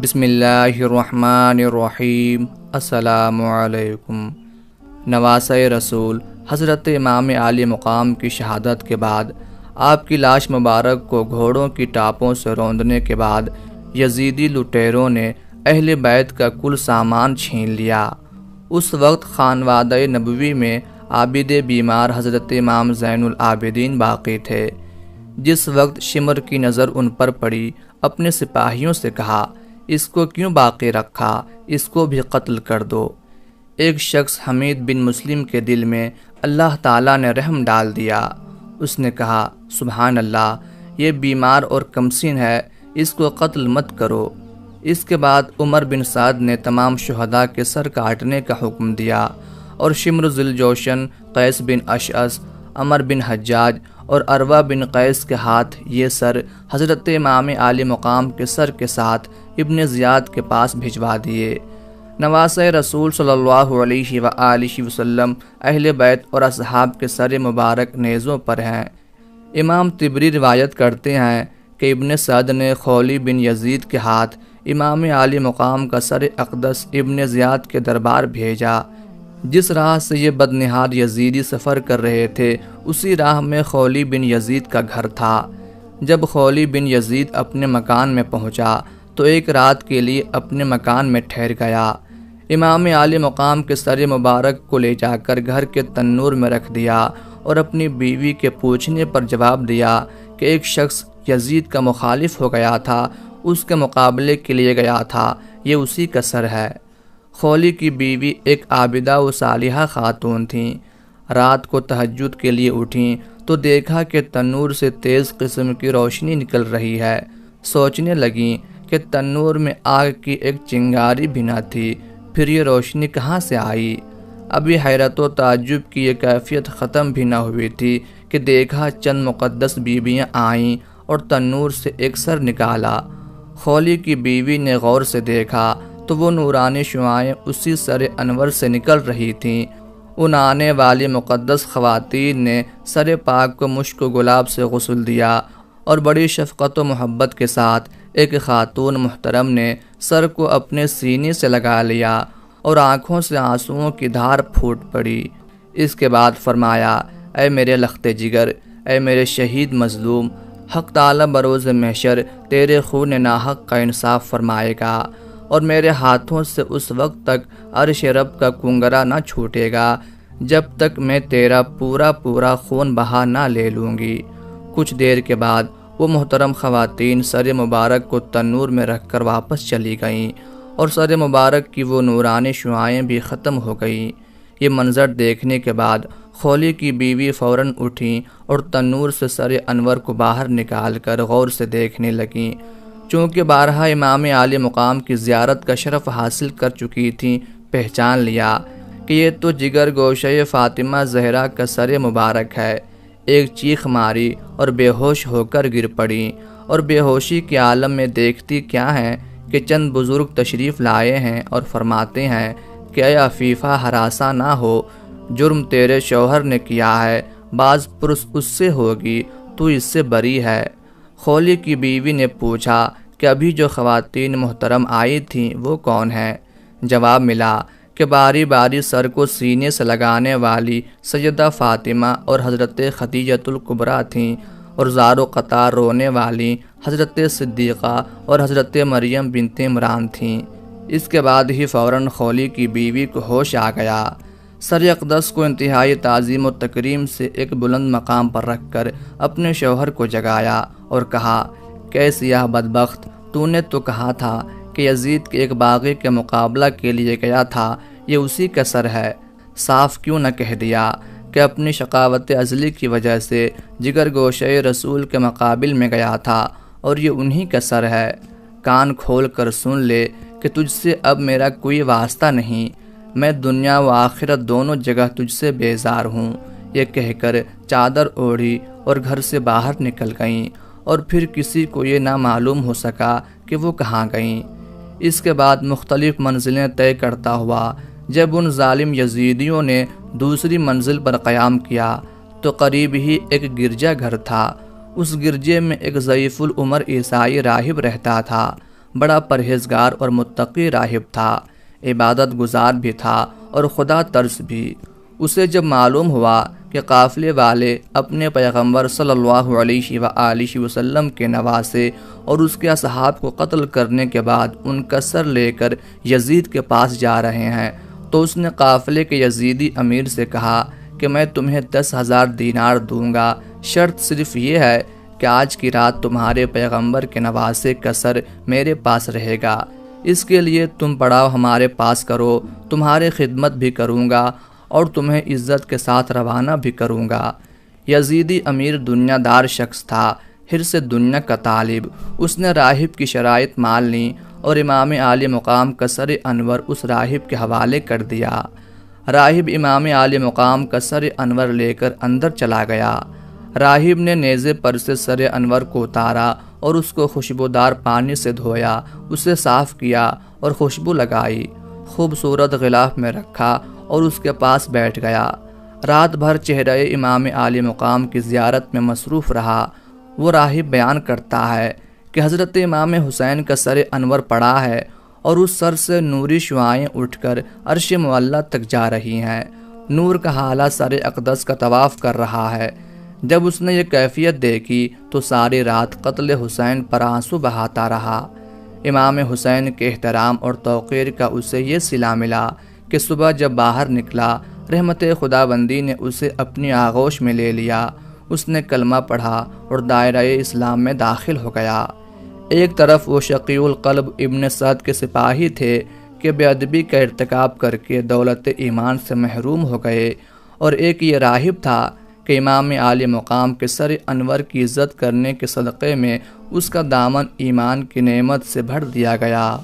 بسم اللہ الرحمن الرحیم۔ السلام علیکم۔ نواسۂ رسول حضرت امام عالی مقام کی شہادت کے بعد آپ کی لاش مبارک کو گھوڑوں کی ٹاپوں سے روندنے کے بعد یزیدی لٹیروں نے اہل بیت کا کل سامان چھین لیا۔ اس وقت خانوادہ نبوی میں عابد بیمار حضرت امام زین العابدین باقی تھے۔ جس وقت شمر کی نظر ان پر پڑی، اپنے سپاہیوں سے کہا، اس کو کیوں باقی رکھا، اس کو بھی قتل کر دو۔ ایک شخص حمید بن مسلم کے دل میں اللہ تعالیٰ نے رحم ڈال دیا۔ اس نے کہا، سبحان اللہ، یہ بیمار اور کمسن ہے، اس کو قتل مت کرو۔ اس کے بعد عمر بن سعد نے تمام شہداء کے سر کاٹنے کا حکم دیا، اور شمر ذی الجوشن، قیس بن اشعث، عمر بن حجاج اور عروہ بن قیس کے ہاتھ یہ سر حضرت امام عالی مقام کے سر کے ساتھ ابن زیاد کے پاس بھجوا دیے۔ نواسۂ رسول صلی اللہ علیہ وآلہ وسلم اہل بیت اور اصحاب کے سر مبارک نیزوں پر ہیں۔ امام طبری روایت کرتے ہیں کہ ابن سعد نے خولی بن یزید کے ہاتھ امام عالی مقام کا سر اقدس ابن زیاد کے دربار بھیجا۔ جس راہ سے یہ بدنہاد یزیدی سفر کر رہے تھے، اسی راہ میں خولی بن یزید کا گھر تھا۔ جب خولی بن یزید اپنے مکان میں پہنچا تو ایک رات کے لیے اپنے مکان میں ٹھہر گیا۔ امام عالی مقام کے سر مبارک کو لے جا کر گھر کے تنور میں رکھ دیا اور اپنی بیوی کے پوچھنے پر جواب دیا کہ ایک شخص یزید کا مخالف ہو گیا تھا، اس کے مقابلے کے لیے گیا تھا، یہ اسی کا سر ہے۔ خولی کی بیوی ایک عابدہ و صالحہ خاتون تھیں۔ رات کو تہجد کے لیے اٹھیں تو دیکھا کہ تنور سے تیز قسم کی روشنی نکل رہی ہے۔ سوچنے لگیں کہ تنور میں آگ کی ایک چنگاری بھی نہ تھی، پھر یہ روشنی کہاں سے آئی؟ ابھی حیرت و تعجب کی یہ کیفیت ختم بھی نہ ہوئی تھی کہ دیکھا چند مقدس بیویاں آئیں اور تنور سے ایک سر نکالا۔ خولی کی بیوی نے غور سے دیکھا تو وہ نورانی شعاعیں اسی سر انور سے نکل رہی تھیں۔ ان آنے والی مقدس خواتین نے سر پاک کو مشک و گلاب سے غسل دیا، اور بڑی شفقت و محبت کے ساتھ ایک خاتون محترم نے سر کو اپنے سینے سے لگا لیا اور آنکھوں سے آنسوؤں کی دھار پھوٹ پڑی۔ اس کے بعد فرمایا، اے میرے لخت جگر، اے میرے شہید مظلوم، حق تعالی بروز محشر تیرے خون ناحق کا انصاف فرمائے گا، اور میرے ہاتھوں سے اس وقت تک عرش رب کا کنگرا نہ چھوٹے گا جب تک میں تیرا پورا خون بہا نہ لے لوں گی۔ کچھ دیر کے بعد وہ محترم خواتین سر مبارک کو تنور میں رکھ کر واپس چلی گئیں، اور سر مبارک کی وہ نورانی شعاعیں بھی ختم ہو گئیں۔ یہ منظر دیکھنے کے بعد خولی کی بیوی فوراً اٹھیں اور تنور سے سر انور کو باہر نکال کر غور سے دیکھنے لگیں۔ چونکہ بارہا امام عالی مقام کی زیارت کا شرف حاصل کر چکی تھیں، پہچان لیا کہ یہ تو جگر گوشہ فاطمہ زہرا کا سر مبارک ہے۔ ایک چیخ ماری اور بے ہوش ہو کر گر پڑیں، اور بے ہوشی کے عالم میں دیکھتی کیا ہیں کہ چند بزرگ تشریف لائے ہیں اور فرماتے ہیں کہ اے عفیفہ ہراساں نہ ہو، جرم تیرے شوہر نے کیا ہے، باز پرس اس سے ہوگی، تو اس سے بری ہے۔ خولی کی بیوی نے پوچھا کہ ابھی جو خواتین محترم آئی تھیں وہ کون ہیں؟ جواب ملا کہ باری باری سر کو سینے سے لگانے والی سیدہ فاطمہ اور حضرت خدیجۃ الکبریٰ تھیں، اور زار و قطار رونے والی حضرت صدیقہ اور حضرت مریم بنت عمران تھیں۔ اس کے بعد ہی فوراً خولی کی بیوی کو ہوش آ گیا۔ سر اقدس کو انتہائی تعظیم و تکریم سے ایک بلند مقام پر رکھ کر اپنے شوہر کو جگایا اور کہا کہ اے سیاہ بدبخت، تو نے تو کہا تھا کہ یزید کے ایک باغی کے مقابلہ کے لیے گیا تھا، یہ اسی کا سر ہے۔ صاف کیوں نہ کہہ دیا کہ اپنی شقاوت ازلی کی وجہ سے جگر گوشہ رسول کے مقابل میں گیا تھا، اور یہ انہی کا سر ہے۔ کان کھول کر سن لے کہ تجھ سے اب میرا کوئی واسطہ نہیں، میں دنیا و آخرت دونوں جگہ تجھ سے بیزار ہوں۔ یہ کہہ کر چادر اوڑھی اور گھر سے باہر نکل گئیں، اور پھر کسی کو یہ نہ معلوم ہو سکا کہ وہ کہاں گئیں۔ اس کے بعد مختلف منزلیں طے کرتا ہوا جب ان ظالم یزیدیوں نے دوسری منزل پر قیام کیا تو قریب ہی ایک گرجا گھر تھا۔ اس گرجے میں ایک ضعیف العمر عیسائی راہب رہتا تھا۔ بڑا پرہیزگار اور متقی راہب تھا، عبادت گزار بھی تھا اور خدا ترس بھی۔ اسے جب معلوم ہوا کہ قافلے والے اپنے پیغمبر صلی اللہ علیہ وآلہ وسلم کے نواسے اور اس کے اصحاب کو قتل کرنے کے بعد ان کا سر لے کر یزید کے پاس جا رہے ہیں، تو اس نے قافلے کے یزیدی امیر سے کہا کہ میں تمہیں 10,000 دینار دوں گا، شرط صرف یہ ہے کہ آج کی رات تمہارے پیغمبر کے نواسے کا سر میرے پاس رہے گا، اس کے لیے تم پڑاؤ ہمارے پاس کرو، تمہارے خدمت بھی کروں گا اور تمہیں عزت کے ساتھ روانہ بھی کروں گا۔ یزیدی امیر دنیا دار شخص تھا، حرص دنیا کا طالب۔ اس نے راہب کی شرائط مان لیں اور امام عالی مقام کا سر انور اس راہب کے حوالے کر دیا۔ راہب امام عالی مقام کا سر انور لے کر اندر چلا گیا۔ راہب نے نیزے پر سے سر انور کو اتارا اور اس کو خوشبودار پانی سے دھویا، اسے صاف کیا اور خوشبو لگائی، خوبصورت غلاف میں رکھا اور اس کے پاس بیٹھ گیا۔ رات بھر چہرہ امام عالی مقام کی زیارت میں مصروف رہا۔ وہ راہب بیان کرتا ہے کہ حضرت امام حسین کا سر انور پڑا ہے اور اس سر سے نوری شعاعیں اٹھ کر عرش معلیٰ تک جا رہی ہیں، نور کا حالہ سر اقدس کا طواف کر رہا ہے۔ جب اس نے یہ کیفیت دیکھی تو ساری رات قتل حسین پر آنسو بہاتا رہا۔ امام حسین کے احترام اور توقیر کا اسے یہ صلہ ملا کہ صبح جب باہر نکلا، رحمت خداوندی نے اسے اپنی آغوش میں لے لیا۔ اس نے کلمہ پڑھا اور دائرہ اسلام میں داخل ہو گیا۔ ایک طرف وہ شقی القلب ابن سعد کے سپاہی تھے کہ بے ادبی کا ارتکاب کر کے دولت ایمان سے محروم ہو گئے، اور ایک یہ راہب تھا کہ امام عالی مقام کے سر انور کی عزت کرنے کے صدقے میں اس کا دامن ایمان کی نعمت سے بھر دیا گیا۔